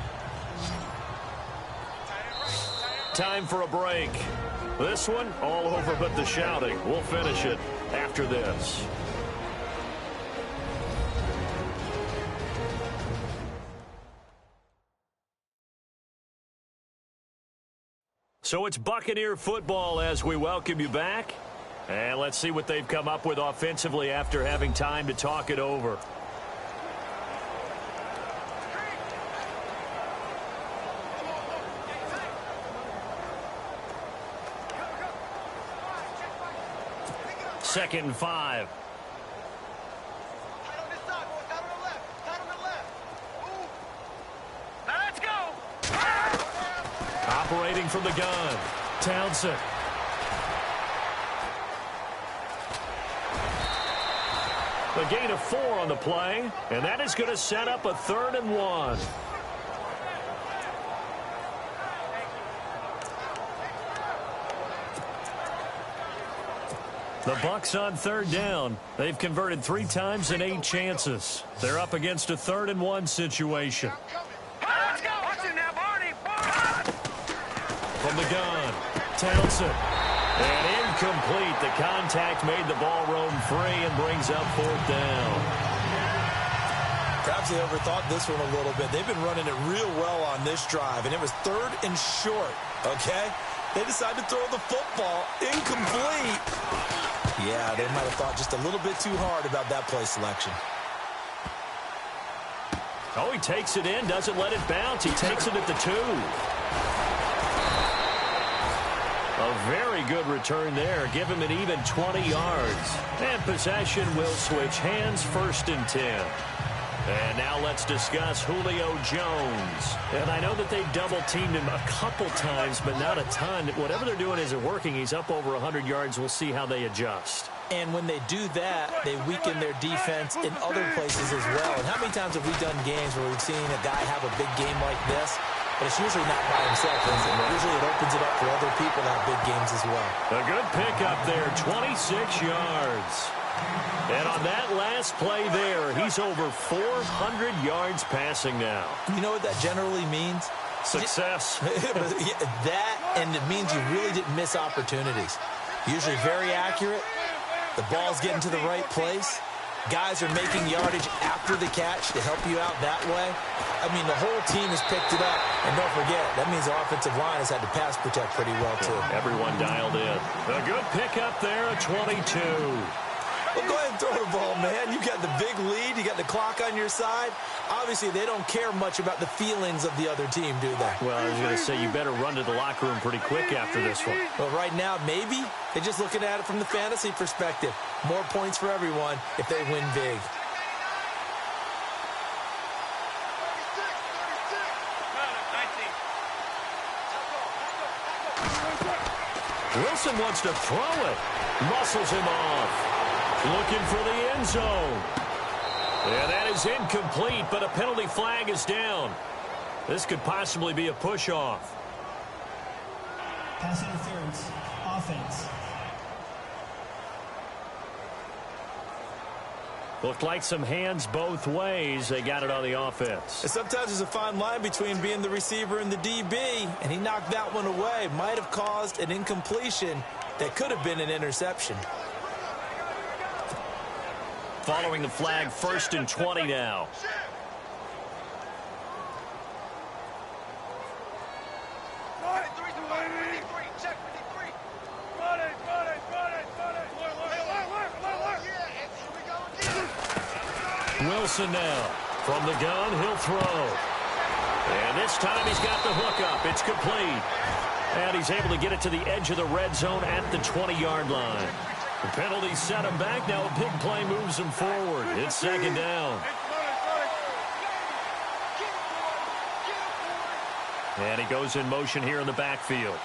Time for a break. This one, all over but the shouting. We'll finish it after this. So it's Buccaneer football as we welcome you back. And let's see what they've come up with offensively after having time to talk it over. Second and 5. Tight on this side, boys. Tight on the left. Tight on the left. Move. Now let's go. Operating from the gun, Townsend. A gain of 4 on the play, and that is going to set up a 3rd and 1. The Bucs on 3rd down. They've converted 3 times in 8 chances. They're up against a 3rd and 1 situation. Let's go. Watch it now, Barney. From the gun, Townsend. And incomplete. The contact made the ball roam free and brings up 4th down. Perhaps they overthought this one a little bit. They've been running it real well on this drive, and it was 3rd and short, okay? They decided to throw the football incomplete. Yeah, they might have thought just a little bit too hard about that play selection. Oh, he takes it in, doesn't let it bounce. He takes it at the 2. A very good return there. Give him an even 20 yards. And possession will switch hands, 1st and 10. And now let's discuss Julio Jones. And I know that they've double-teamed him a couple times, but not a ton. Whatever they're doing isn't working. He's up over 100 yards. We'll see how they adjust. And when they do that, they weaken their defense in other places as well. And how many times have we done games where we've seen a guy have a big game like this, but it's usually not by himself, is it? Usually it opens it up for other people to have big games as well. A good pickup there, 26 yards. And on that last play there, he's over 400 yards passing now. You know what that generally means? Success. That, and it means you really didn't miss opportunities. Usually very accurate. The ball's getting to the right place. Guys are making yardage after the catch to help you out that way. I mean, the whole team has picked it up. And don't forget, that means the offensive line has had to pass protect pretty well, too. Everyone dialed in. A good pickup there, a 22. Well, go ahead and throw the ball, man. You got the big lead. You got the clock on your side. Obviously, they don't care much about the feelings of the other team, do they? Well, I was going to say, you better run to the locker room pretty quick after this one. Well, right now, maybe. They're just looking at it from the fantasy perspective. More points for everyone if they win big. Wilson wants to throw it. Muscles him off. Looking for the end zone. Yeah, that is incomplete, but a penalty flag is down. This could possibly be a push-off. Pass interference. Offense. Looked like some hands both ways. They got it on the offense. And sometimes there's a fine line between being the receiver and the DB, and he knocked that one away. Might have caused an incompletion that could have been an interception. Following the flag, 1st and 20 now. Wilson now. From the gun, he'll throw. And this time he's got the hook up. It's complete. And he's able to get it to the edge of the red zone at the 20-yard line. The penalty set him back. Now a big play moves him forward. It's 2nd down. And he goes in motion here in the backfield.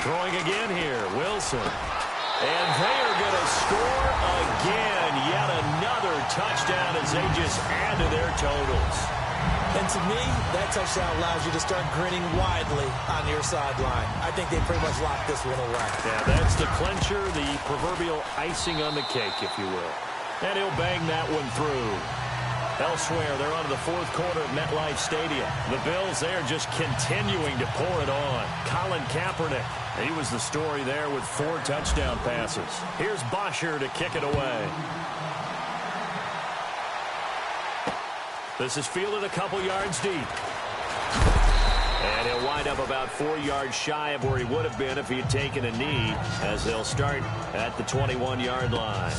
Throwing again here, Wilson. And they are going to score again. Yet another touchdown as they just add to their totals. And to me, that touchdown allows you to start grinning widely on your sideline. I think they pretty much locked this one away. Yeah, that's the clincher, the proverbial icing on the cake, if you will. And he'll bang that one through. Elsewhere, they're on to the 4th quarter at MetLife Stadium. The Bills there just continuing to pour it on. Colin Kaepernick, he was the story there with 4 touchdown passes. Here's Bosher to kick it away. This is fielded a couple yards deep. And he'll wind up about 4 yards shy of where he would have been if he had taken a knee, as they'll start at the 21-yard line.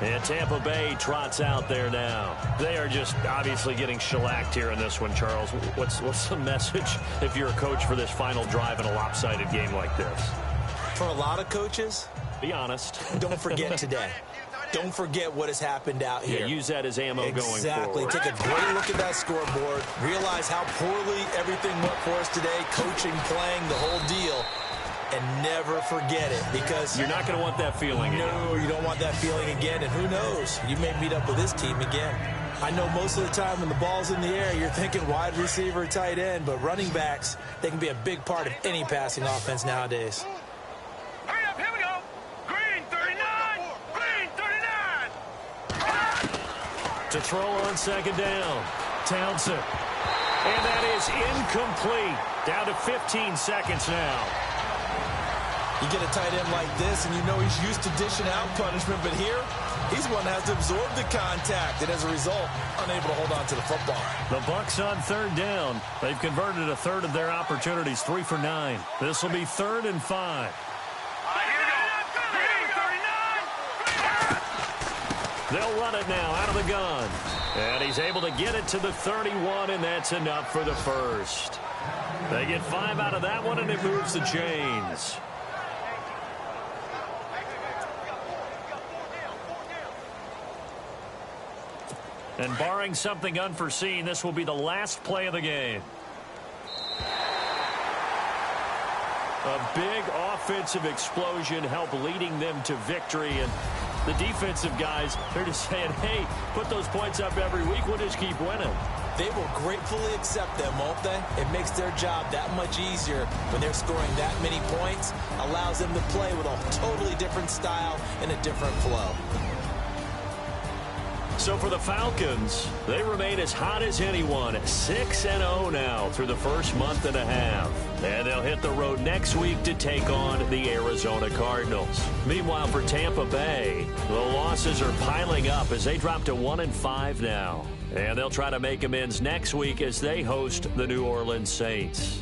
And Tampa Bay trots out there now. They are just obviously getting shellacked here in this one, Charles. What's the message if you're a coach for this final drive in a lopsided game like this? For a lot of coaches, be honest. Don't forget today. Don't forget what has happened out here. Yeah, use that as ammo going forward. Exactly. Take a great look at that scoreboard. Realize how poorly everything went for us today. Coaching, playing, the whole deal. And never forget it, because you're not going to want that feeling again. No, you don't want that feeling again. And who knows? You may meet up with this team again. I know most of the time when the ball's in the air, you're thinking wide receiver, tight end, but running backs, they can be a big part of any passing offense nowadays. Hurry up, here we go. Green 39, green 39. To throw on second down. Townsend. And that is incomplete. Down to 15 seconds now. You get a tight end like this, and you know he's used to dishing out punishment, but here, he's one that has to absorb the contact, and as a result, unable to hold on to the football. The Bucs on third down. They've converted a third of their opportunities, 3 for 9. This will be 3rd and 5. They'll run it now out of the gun. And he's able to get it to the 31, and that's enough for the first. They get 5 out of that one, and it moves the chains. And barring something unforeseen, this will be the last play of the game. A big offensive explosion helped leading them to victory. And the defensive guys, they're just saying, hey, put those points up every week. We'll just keep winning. They will gratefully accept them, won't they? It makes their job that much easier when they're scoring that many points. Allows them to play with a totally different style and a different flow. So for the Falcons, they remain as hot as anyone, 6-0 now through the first month and a half. And they'll hit the road next week to take on the Arizona Cardinals. Meanwhile, for Tampa Bay, the losses are piling up as they drop to 1-5 now. And they'll try to make amends next week as they host the New Orleans Saints.